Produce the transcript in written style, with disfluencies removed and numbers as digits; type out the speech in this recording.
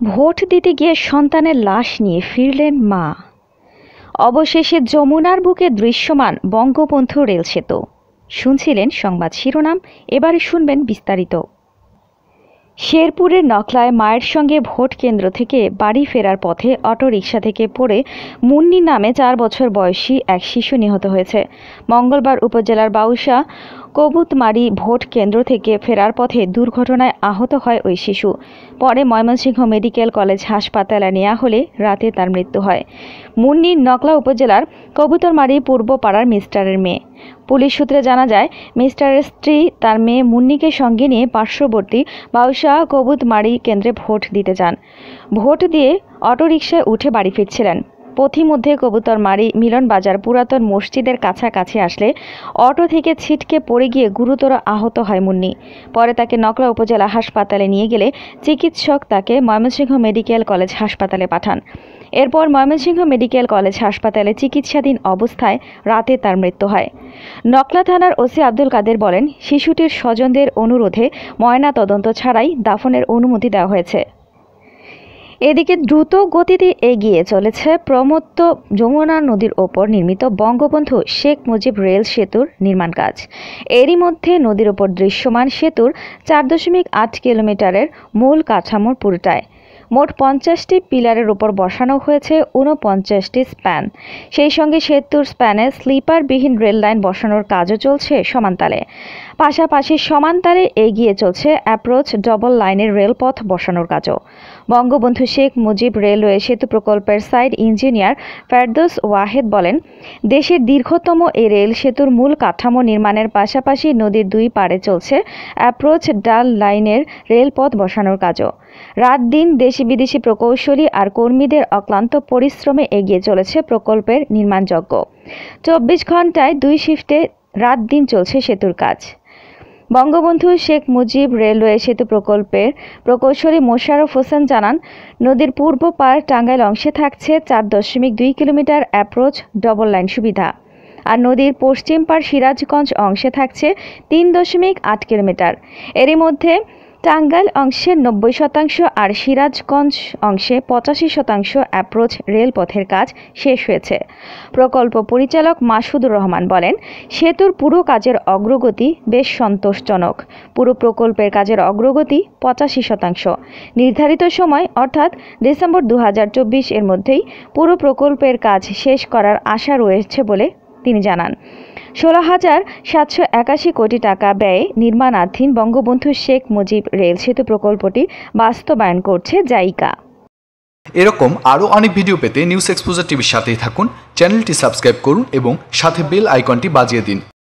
Vote দিতে গিয়ে সন্তানের লাশ নিয়ে ফিরলেন মা। অবশেষে যমুনার বুকে দৃশ্যমান বঙ্গবন্ধু রেল সেতু। শুনছিলেন সংবাদ শিরোনাম, এবারে শুনবেন বিস্তারিত। শেরপুরের নকলায় মায়ের সঙ্গে ভোট কেন্দ্র থেকে বাড়ি ফেরার পথে অটোরিকশা থেকে পড়ে মুন্নি নামে 4 বছর বয়সী এক শিশু নিহত হয়েছে। মঙ্গলবার উপজেলার বাউসা কবুতমারি ভোট কেন্দ্র থেকে ফেরার পথে দুর্ঘটনায় আহত হয় ওই শিশু। পরে ময়মনসিংহ মেডিকেল কলেজ হাসপাতালে নেওয়া হলে রাতে তার মৃত্যু হয়। মুন্নি নকলা উপজেলার কবুতরমারি পূর্ব পাড়ার মিস্টারের মেয়ে। পুলিশ সূত্রে জানা যায়, মিস্টারের স্ত্রী তার মেয়ে মুন্নিকে সঙ্গে নিয়ে পার্শ্ববর্তী বাউসা কবুতমারি কেন্দ্রে ভোট দিতে যান। ভোট দিয়ে অটোরিকশায় উঠে বাড়ি ফিরছিলেন। পথিমধ্যে কবুতরমারি মিলন বাজার পুরাতন মসজিদের কাছাকাছি আসলে অটো থেকে ছিটকে পড়ে গিয়ে গুরুতর আহত হয় মুন্নি। পরে তাকে নকলা উপজেলা হাসপাতালে নিয়ে গেলে চিকিৎসক তাকে ময়মনসিংহ মেডিকেল কলেজ হাসপাতালে পাঠান। এরপর ময়মনসিংহ মেডিকেল কলেজ হাসপাতালে চিকিৎসাধীন অবস্থায় রাতে তার মৃত্যু হয়। নকলা থানার ওসি আব্দুল কাদের বলেন, শিশুটির স্বজনদের অনুরোধে ময়না তদন্ত ছাড়াই দাফনের অনুমতি দেওয়া হয়েছে। এদিকে দ্রুত গতিতে এগিয়ে চলেছে প্রমত্ত যমুনা নদীর ওপর নির্মিত বঙ্গবন্ধু শেখ মুজিব রেল সেতুর নির্মাণ কাজ। এরই মধ্যে নদীর ওপর দৃশ্যমান সেতুর 4.8 কিলোমিটারের মূল কাঠামোর পুরোটায় মোট 50টি পিলারের উপর বসানো হয়েছে 49টি স্প্যান। সেই সঙ্গে সেতুর স্প্যানে স্লিপারবিহীন রেল লাইন বসানোর কাজও চলছে সমানতালে। পাশাপাশি সমানতালে এগিয়ে চলছে অ্যাপ্রোচ ডবল লাইনের রেলপথ বসানোর কাজও। বঙ্গবন্ধু শেখ মুজিব রেলওয়ে সেতু প্রকল্পের সাইড ইঞ্জিনিয়ার ফেরদৌস ওয়াহেদ বলেন, দেশের দীর্ঘতম এই রেল সেতুর মূল কাঠামো নির্মাণের পাশাপাশি নদীর দুই পাড়ে চলছে অ্যাপ্রোচ ডাল লাইনের রেলপথ বসানোর কাজও। রাত দিন দেশি বিদেশি প্রকৌশলী আর কর্মীদের অক্লান্ত পরিশ্রমে এগিয়ে চলেছে প্রকল্পের নির্মাণযজ্ঞ। 24 ঘন্টায় 2 শিফটে রাত দিন চলছে সেতুর কাজ। বঙ্গবন্ধু শেখ মুজিব রেলওয়ে সেতু প্রকল্পের প্রকৌশলী মোশাররফ হোসেন জানান, নদীর পূর্ব পাড় টাঙ্গাইল অংশে থাকছে 4.2 কিলোমিটার অ্যাপ্রোচ ডবল লাইন সুবিধা, আর নদীর পশ্চিম পাড় সিরাজগঞ্জ অংশে থাকছে 3.8 কিলোমিটার। এরই মধ্যে টাঙ্গাইল অংশে 90% আর সিরাজগঞ্জ অংশে 85% অ্যাপ্রোচ রেলপথের কাজ শেষ হয়েছে। প্রকল্প পরিচালক মাসুদুর রহমান বলেন, সেতুর পুরো কাজের অগ্রগতি বেশ সন্তোষজনক। পুরো প্রকল্পের কাজের অগ্রগতি 85%। নির্ধারিত সময় অর্থাৎ ডিসেম্বর 2024 এর মধ্যেই পুরো প্রকল্পের কাজ শেষ করার আশা রয়েছে বলে তিনি জানান। 16,781 কোটি টাকা ব্যয়ে নির্মাণাধীন বঙ্গবন্ধু শেখ মুজিব রেল সেতু প্রকল্পটি বাস্তবায়ন করছে জাইকা। এরকম আরও অনেক ভিডিও পেতে নিউজ এক্সপোজার টিভির সাথেই থাকুন। চ্যানেলটি সাবস্ক্রাইব করুন এবং সাথে বেল আইকনটি বাজিয়ে দিন।